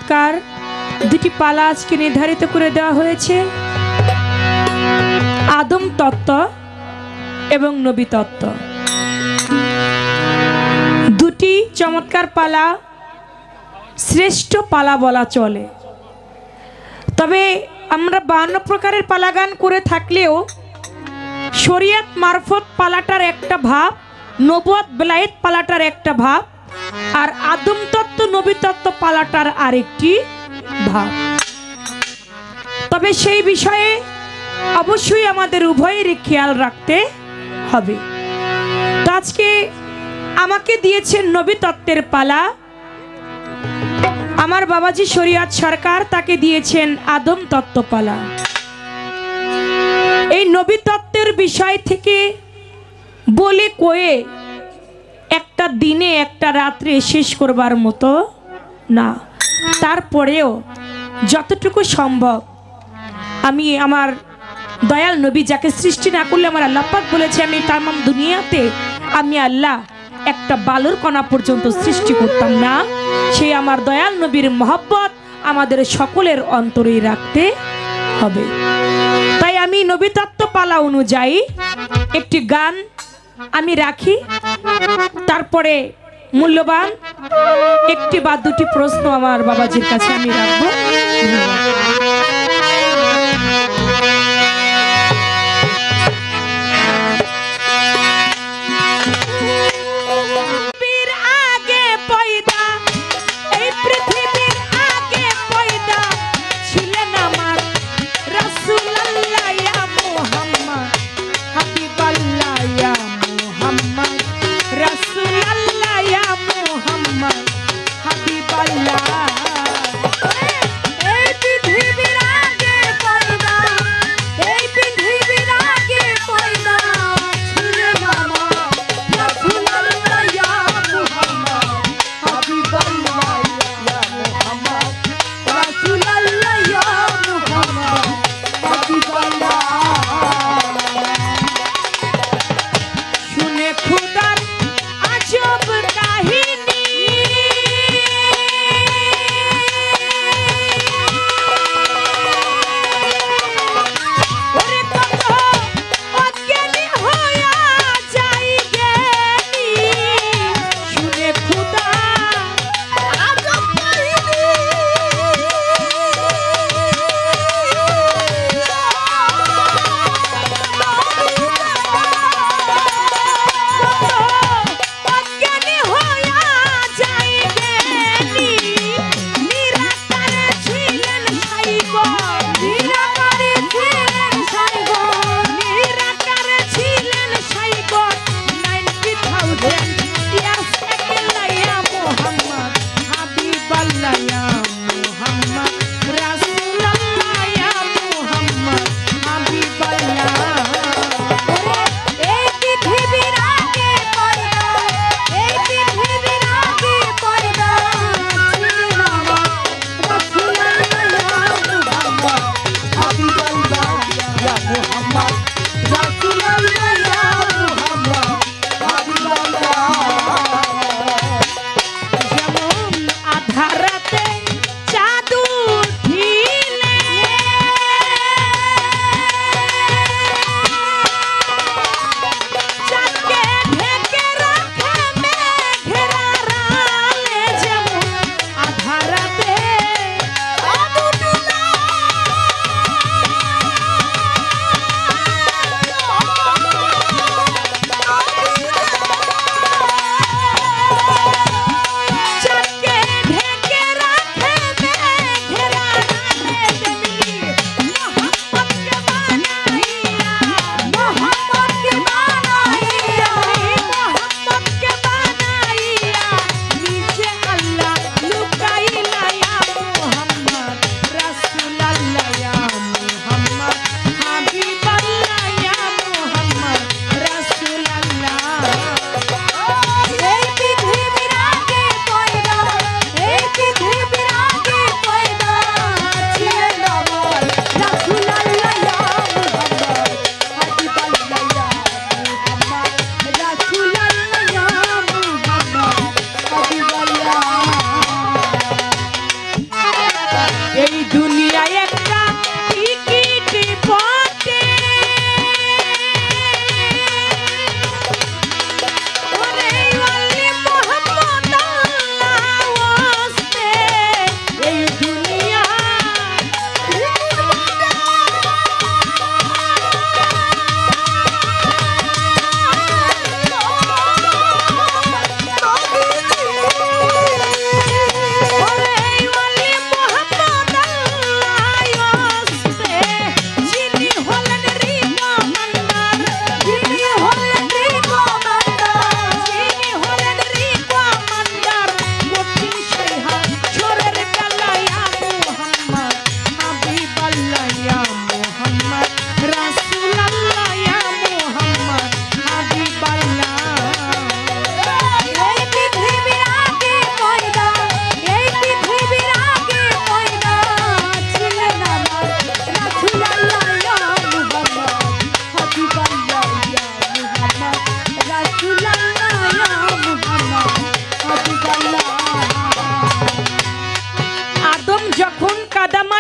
চমৎকার দুটি পালা আজকে নির্ধারিত করে দেওয়া হয়েছে, আদম তত্ত্ব এবং নবী তত্ত্ব। দুটি চমৎকার পালা, শ্রেষ্ঠ পালা বলা চলে। তবে আমরা 52 প্রকারের পালা গান করে থাকলেও শরিয়ত মারফত পালাটার একটা ভাব, নবুয়ত বেলায়েত পালাটার একটা ভাব, আর আদম তত্ত্ব নবী তত্ত্ব পালাটার আরেকটি ভাব। তবে সেই বিষয়ে অবশ্যই আমাদের উভয়েরই খেয়াল রাখতে হবে। তো আজকে আমাকে দিয়েছেন নবী তত্ত্বের পালা, আমার বাবাজি শরিয়ত সরকার তাকে দিয়েছেন আদম তত্ত্ব পালা। এই নবী তত্ত্বের বিষয় থেকে বলে কয়ে একটা দিনে একটা রাত্রে শেষ করবার মতো না, তারপরেও যতটুকু সম্ভব আমি আমার দয়াল নবী যাকে সৃষ্টি না করলে আমার আল্লাহ পাক বলেছে আমি তামাম দুনিয়াতে আমি আল্লাহ একটা বালুর কণা পর্যন্ত সৃষ্টি করতাম না, সেই আমার দয়াল নবীর মহব্বত আমাদের সকলের অন্তরেই রাখতে হবে। তাই আমি নবী তত্ত্ব পালা অনুযায়ী একটি গান আমি রাখি, তারপরে মূল্যবান একটি বা দুটি প্রশ্ন আমার বাবাজির কাছে আমি রাখবো।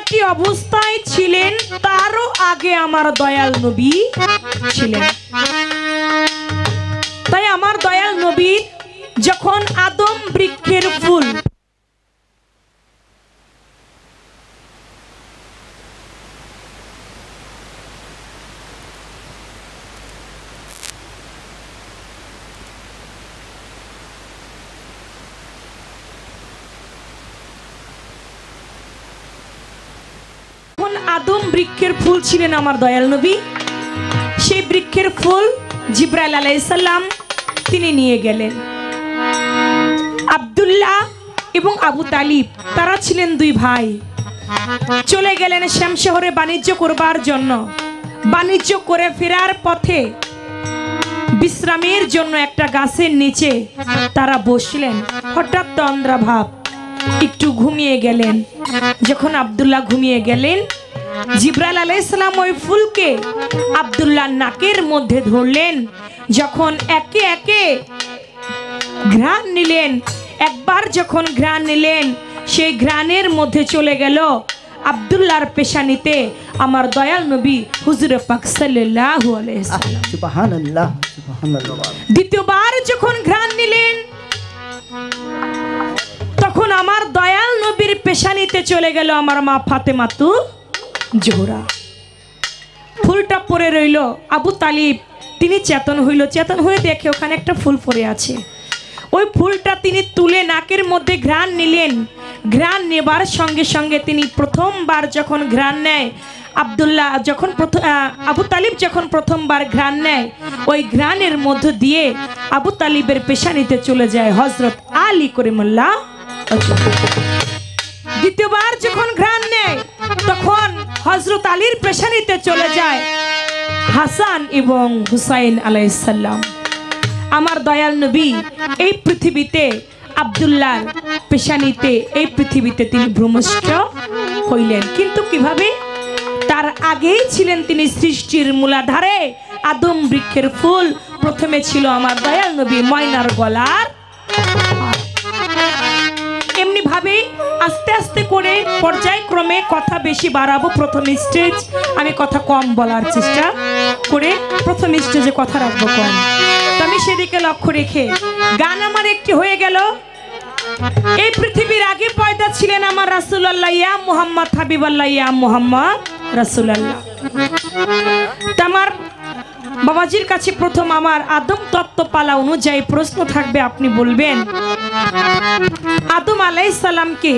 মাটি অবস্থায় ছিলেন তারও আগে আমার দয়াল নবী ছিলেন। তাই আমার দয়াল নবী যখন আদম বৃক্ষের ফুল আদম বৃক্ষের ফুল ছিলেন আমার দয়াল নবী, সেই বৃক্ষের ফুল জিব্রাইল আলাইহিস সালাম তিনি নিয়ে গেলেন। আব্দুল্লাহ এবং আবু তালিব তারা ছিলেন দুই ভাই, চলে গেলেন শ্যাম শহরে বাণিজ্য করবার জন্য। বাণিজ্য করে ফেরার পথে বিশ্রামের জন্য একটা গাছের নিচে তারা বসলেন। হঠাৎ তন্দ্রা ভাব, একটু ঘুমিয়ে গেলেন। যখন আব্দুল্লাহ ঘুমিয়ে গেলেন, জিব্রাইল আলাইহিস সালাম ওই ফুলকে আব্দুল্লাহর নাকের মধ্যে ধরলেন। যখন একে একে ঘ্রাণ নিলেন, একবার যখন ঘ্রাণ নিলেন, সেই ঘ্রাণের মধ্যে চলে গেল আব্দুল্লাহর পেশানিতে আমার দয়াল নবী হুজুর পাক সাল্লাল্লাহু আলাইহি ওয়াসাল্লাম। সুবহানাল্লাহ, সুবহানাল্লাহ। দ্বিতীয়বার যখন ঘ্রাণ নিলেন, তখন আমার দয়াল নবীর পেশানিতে চলে গেল আমার মা ফাতেমাতু জোহরা। ফুলটা পড়ে রইল। আবু তালিব তিনি চেতন হইল, চেতন হয়ে দেখে ওখানে একটা ফুল পড়ে আছে। ওই ফুলটা তিনি তুলে নাকের মধ্যে ঘ্রাণ নিলেন। ঘ্রাণ নেবার সঙ্গে সঙ্গে তিনি প্রথমবার যখন ঘ্রাণ নেয়, আব্দুল্লাহ যখন আবু তালিব যখন প্রথমবার ঘ্রাণ নেয়, ওই ঘ্রাণের মধ্য দিয়ে আবু তালিবের পেশানিতে চলে যায় হযরত আলী করিমুল্লাহ। দ্বিতীয়বার যখন ঘ্রাণ নেয়, তখন হযরত আলীর পেশানিতে চলে যায় হাসান এবং হুসাইন আলাইহিস সালাম। আমার দয়াল নবী এই পৃথিবীতে আব্দুল্লাহর পেশানিতে এই পৃথিবীতে তিনি ভ্রমষ্ট হইলেন। কিন্তু কিভাবে? তার আগেই ছিলেন তিনি সৃষ্টির মূলাধারে। আদম বৃক্ষের ফুল প্রথমে ছিল আমার দয়াল নবী ময়নার গলার। এমনি ভাবে আস্তে আস্তে করে পর্যায়ক্রমে কথা বেশি বাড়াবো। প্রথম স্টেজ আমি কথা কম বলার চেষ্টা করে প্রথম স্টেজে কথা রাখবো কম। তো আমি সেদিকে লক্ষ্য রেখে গান আমার একটি হয়ে গেল। এই পৃথিবীর আগে পয়দা ছিলেন আমার রাসূলুল্লাহ ইয়া মুহাম্মদ হাবিবাল্লাহ ইয়া মুহাম্মদ রাসূলুল্লাহ। আমার বাবাজির কাছে প্রথম আমার আদম তত্ত্ব পালা অনুযায়ী প্রশ্ন থাকবে, আপনি বলবেন আদম আলাইহিস সালামকে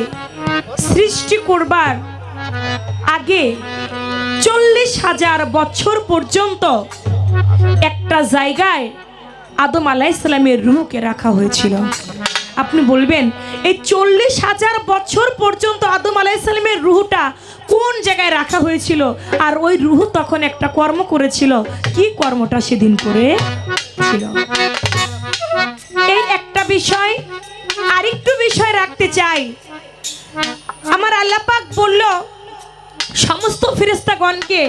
সৃষ্টি করবার আগে 40,000 বছর পর্যন্ত একটা জায়গায় আদম আলাইহিস সালামের রূহকে রাখা হয়েছিল। আপনি বলবেন এই 40,000 বছর পর্যন্ত আদম আলাইহিস সালামের রূহটা কোন জায়গায় রাখা হয়েছিল? আর ওই রূহ তখন একটা কর্ম করেছিল। কি কর্মটা সেদিন করেছিল? এই একটা বিষয়। আরেকটু বিষয় রাখতে চাই। আমার আল্লাহ পাক বলল সমস্ত ফেরেশতাগণকে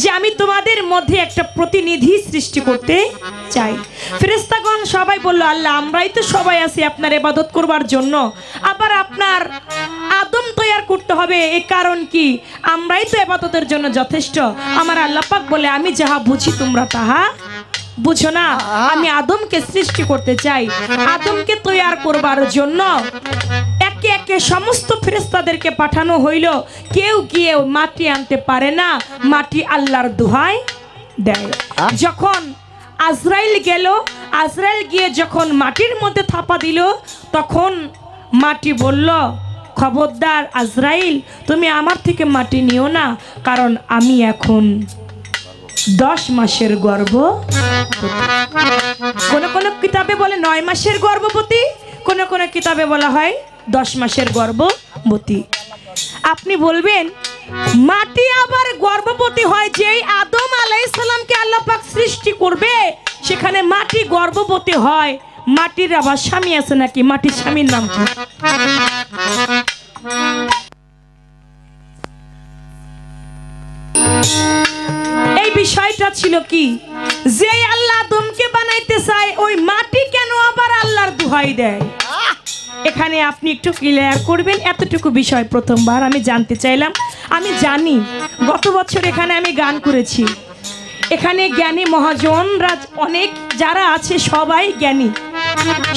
যে আমি তোমাদের মধ্যে একটা প্রতিনিধি সৃষ্টি করতে চাই। ফেরেশতাগণ সবাই বলল আল্লাহ আমরাই তো সবাই আছি আপনার ইবাদত করবার জন্য, আবার আপনার আদম তৈয়ার করতে হবে, এই কারণ কি? আমরাই তো ইবাদতের জন্য যথেষ্ট। আমার আল্লাহ পাক বলে আমি যাহা বুঝি তোমরা তাহা বুঝো না। আমি আদমকে সৃষ্টি করতে চাই। আদমকে তৈয়ার করবার জন্য একে একে সমস্ত ফেরেশতাদেরকে পাঠানো হইল। কেউ গিয়ে মাটি আনতে পারে না, মাটি আল্লাহর দোহাই দেয়। যখন আজরাইল গেল, আজরাইল গিয়ে যখন মাটির মধ্যে থাপা দিল, তখন মাটি বলল খবরদার আজরাইল, তুমি আমার থেকে মাটি নিও না, কারণ আমি এখন 10 মাসের গর্ভবতী। কোন কোন কিতাবে বলে 9 মাসের গর্ভবতী, কোন কোন কিতাবে বলা হয় 10 মাসের গর্ভবতী। আপনি বলবেন মাটি আবার গর্ভবতী হয়? যেই আদম আলাইহিস সালামকে আল্লাহ পাক সৃষ্টি করবে সেখানে মাটি গর্ভবতী হয়। মাটির আবার স্বামী আছে নাকি? মাটির স্বামীর নাম কি? এই বিষয়টা ছিল কি, যে আল্লাহ আদমকে বানাইতে চায় ওই মাটি কেন আবার আল্লাহর দোহাই দেয়? এখানে আপনি একটু ক্লিয়ার করবেন, এতটুকু বিষয় প্রথমবার আমি জানতে চাইলাম। আমি জানি গত বছর এখানে আমি গান করেছি, এখানে জ্ঞানী মহাজনরা অনেক যারা আছে সবাই জ্ঞানী,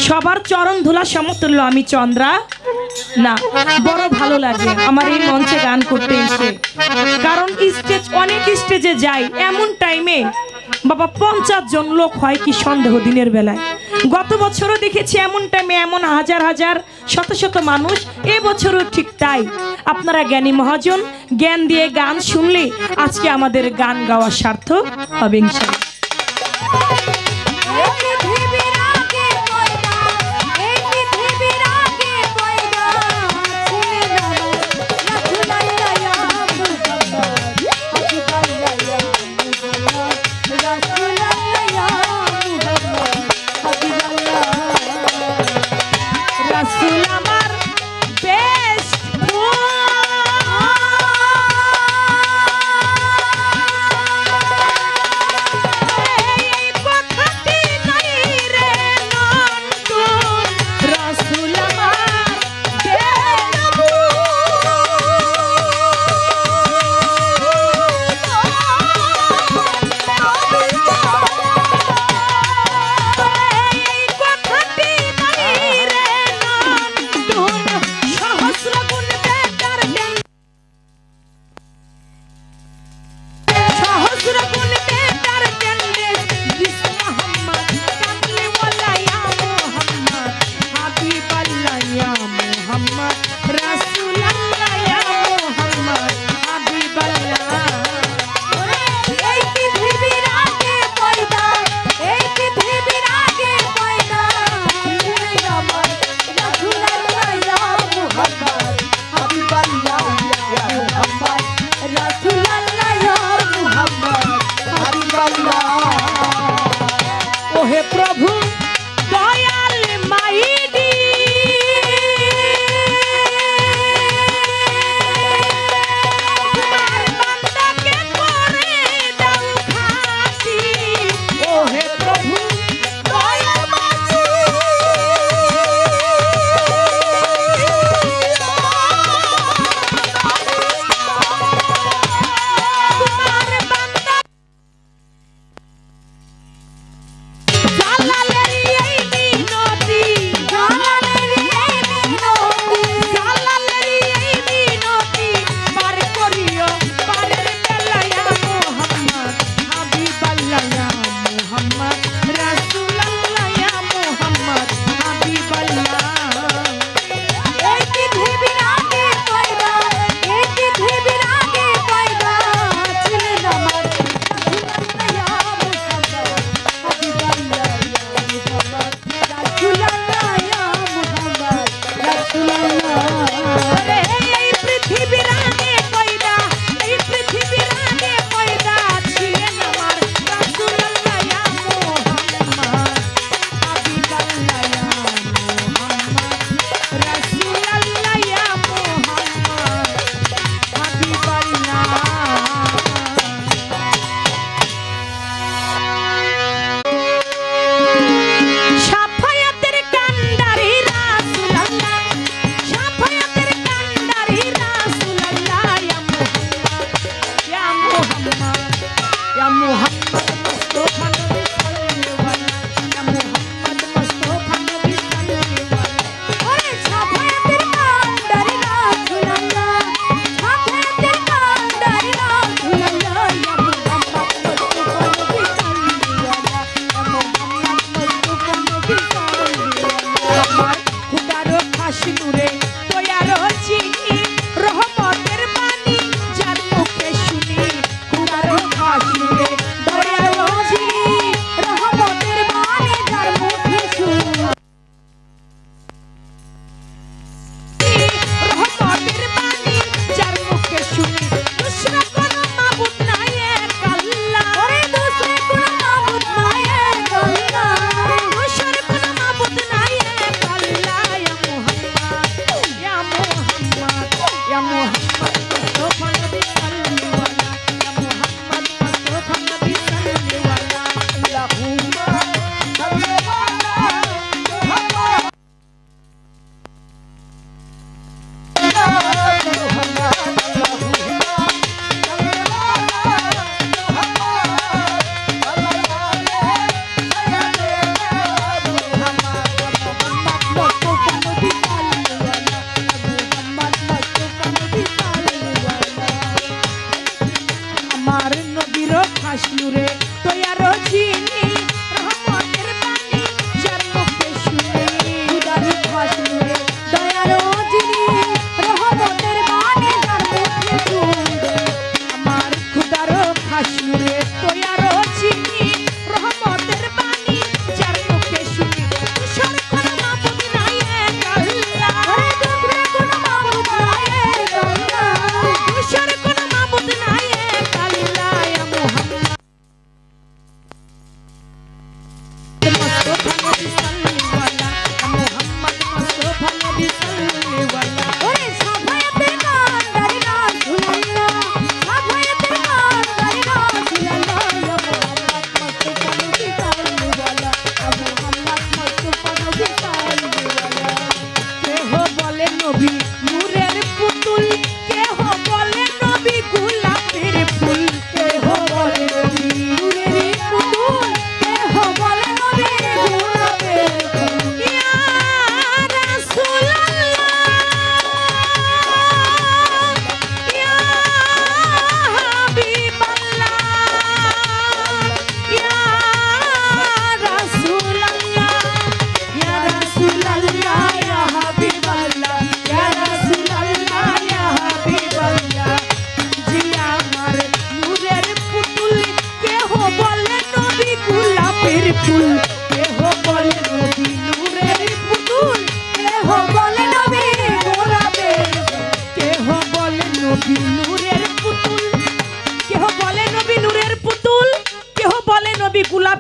সবার চরণ ধুলা সমতুল্য আমি চন্দ্রা না। বড় ভালো লাগে আমার এই মঞ্চে গান করতে এসে, কারণ স্টেজ অনেক স্টেজে যাই এমন টাইমে বাবা 50 জন লোক হয় কি সন্দেহ দিনের বেলায়। গত বছরও দেখেছি এমন টাইমে এমন হাজার হাজার শত শত মানুষ, এবছরও ঠিক তাই। আপনারা জ্ঞানী মহাজন, জ্ঞান দিয়ে গান শুনলে আজকে আমাদের গান গাওয়া সার্থক হবে ইনশাআল্লাহ।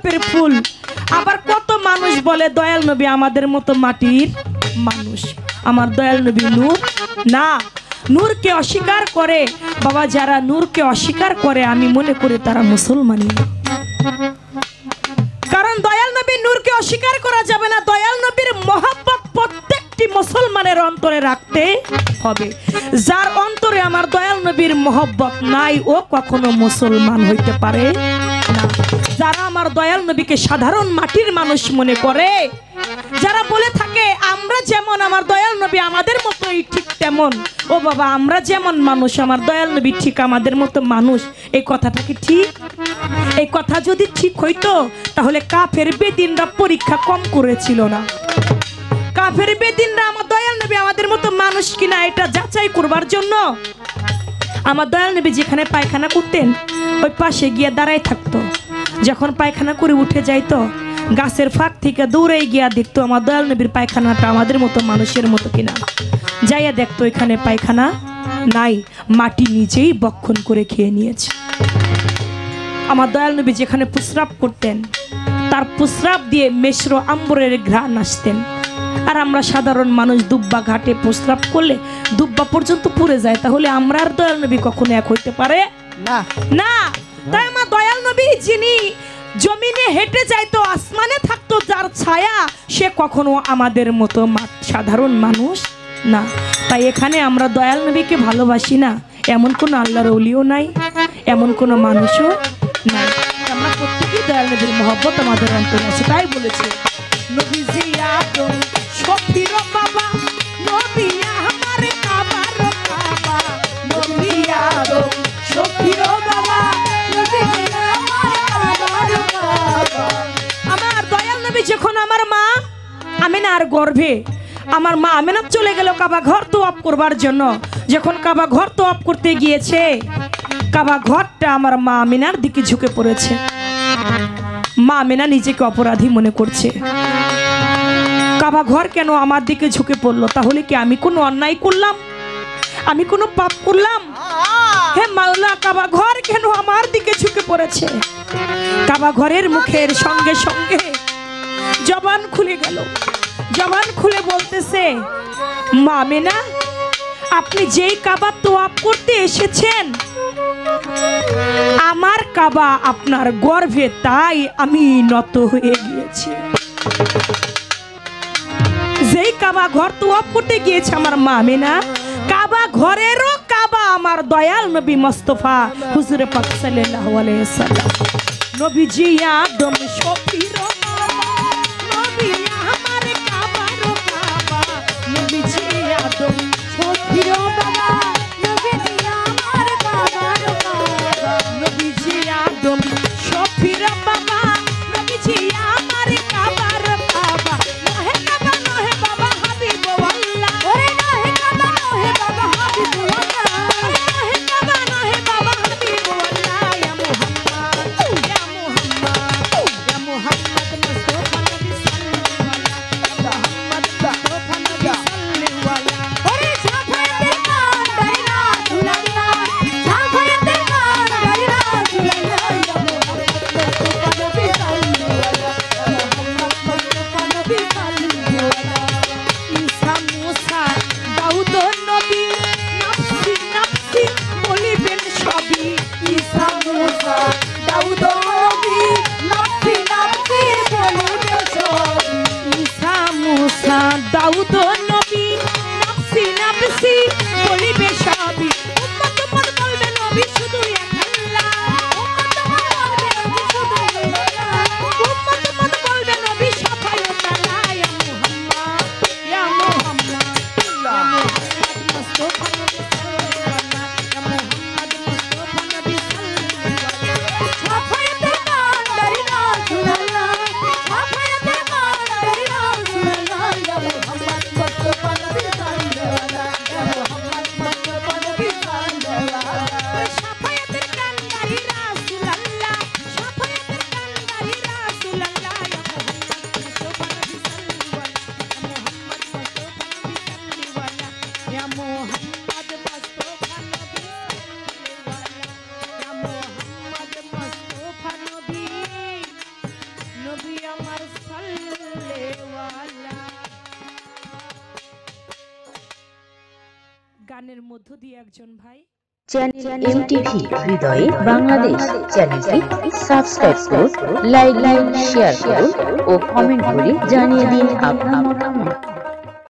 গোলাপের ফুল। আবার কত মানুষ বলে দয়াল নবী আমাদের মতো মাটির মানুষ। আমার দয়াল নবী নূর না, নূরকে অস্বীকার করে বাবা, যারা নূরকে অস্বীকার করে আমি মনে করি তারা মুসলমানই না। কারণ দয়াল নবী নূরকে অস্বীকার করা যাবে না। দয়াল নবীর মহব্বত প্রত্যেকটি মুসলমানের অন্তরে রাখতে হবে। যার অন্তরে আমার দয়াল নবীর মহব্বত নাই ও কখনো মুসলমান হইতে পারে না। যারা আমার দয়াল নবীকে সাধারণ মাটির মানুষ মনে করে, যারা বলে থাকে আমরা যেমন আমার দয়াল নবী আমাদের মতোই ঠিক তেমন, ও বাবা আমরা যেমন মানুষ আমার দয়াল নবী ঠিক আমাদের মতো মানুষ, এই কথাটা কি ঠিক? এই কথা যদি ঠিক হইতো তাহলে কাফের বেদিনরা পরীক্ষা কম করেছিল না। কাফের বেদিনরা আমার দয়াল নবী আমাদের মতো মানুষ কিনা এটা যাচাই করবার জন্য আমার দয়াল নবী যেখানে পায়খানা করতেন ওই পাশে গিয়ে দাঁড়াই থাকতো। যখন পায়খানা করে উঠে যাইতো গাছের ফাঁক থেকে দৌড়ে গিয়া দেখতো আমার দয়াল নবীর পায়খানাটা আমাদের মতো মানুষের মতো কিনা। যাইয়া দেখতো এখানে পায়খানা নাই, মাটি নিজেই বক্ষণ করে খেয়ে নিয়েছে। আমার দয়াল নবী যেখানে প্রস্রাব করতেন তার প্রস্রাব দিয়ে মেশর আম্বরের ঘ্রাণ আসতেন। আর আমরা সাধারণ মানুষ দুব্বা ঘাটে প্রস্রাব করলে দুব্বা পর্যন্ত পুড়ে যায়, তাহলে আমরা আর দয়াল নবী কখনো এক হইতে পারে না না। তাই আমার দয়াল নবী যিনি জমিনে হেঁটে যাইতো আসমানে থাকতো যার ছায়া, সে কখনো আমাদের মতো সাধারণ মানুষ না। তাই এখানে আমরা দয়াল নবীকে ভালোবাসি না এমন কোনো আল্লাহর ওলিও নাই, এমন কোনো মানুষও নাই। আমরা প্রত্যেকেই দয়াল নবীর মহব্বত আমাদের অন্তরে আছে। তাই বলেছে নবীজি আদম শফির বাবা, নবী আমার কাবার কাবা, নবী আদম শফির বাবা, নবী আমার কাবার কাবা। আমার দয়াল নবী যখন আমার মা আমিনার গর্ভে, আমার মা আমিনা চলে গেল কাবা ঘর তওয়াফ করবার জন্য। যখন কাবা ঘর তওয়াফ করতে গিয়েছে কাবা ঘরটা আমার মা আমিনার দিকে ঝুঁকে পড়েছে। মা আমিনা নিজেকে অপরাধী মনে করছে, কাবা ঘর কেন আমার দিকে ঝুঁকে পড়লো? তাহলে কি আমি কোনো অন্যায় করলাম? আমি কোনো পাপ করলাম? হে মাওলা, কাবা ঘর কেন আমার দিকে ঝুঁকে পড়েছে? কাবা ঘরের মুখের সঙ্গে সঙ্গে জবান খুলে গেল। জবান খুলে বলতেছে, মা আমিনা আপনি যেই কাবা তওয়াফ করতে এসেছেন আমার কাবা আপনার গর্ভে, তাই আমি নত হয়ে গিয়েছি। যেই কাবা ঘর তওয়াফ করতে গিয়েছে আমার মা আমিনা, কাবা ঘরেরও কাবা আমার দয়াল নবী মুস্তাফা হুজুর পাক সাল্লাল্লাহু আলাইহি ওয়াসাল্লাম। নবীজি আদম শফির বাবা, নবী আমার কাবার কাবা, নবীজি আদম শফির বাবা, নবীজি আমার কাবার কাবা, নবীজি আদম শফির বাবা, নবীজি আমার কাবার কাবা। নহে কাবা নহে বাবা হাবিবুল্লাহ, ওরে নহে কাবা নহে বাবা হাবিবুল্লাহ, ওরে নহে কাবা নহে বাবা হাবিবুল্লাহ। ইয়া মুহাম্মদ ইয়া মুহাম্মদ ইয়া মুহাম্মদ মধ্য দিয়ে একজন ভাই চ্যানেল এমটিভি হৃদয়ে বাংলাদেশ চ্যানেলটি সাবস্ক্রাইব করুন, লাইক, শেয়ার করুন ও কমেন্ট করে জানিয়ে দিন আপনার মতামত।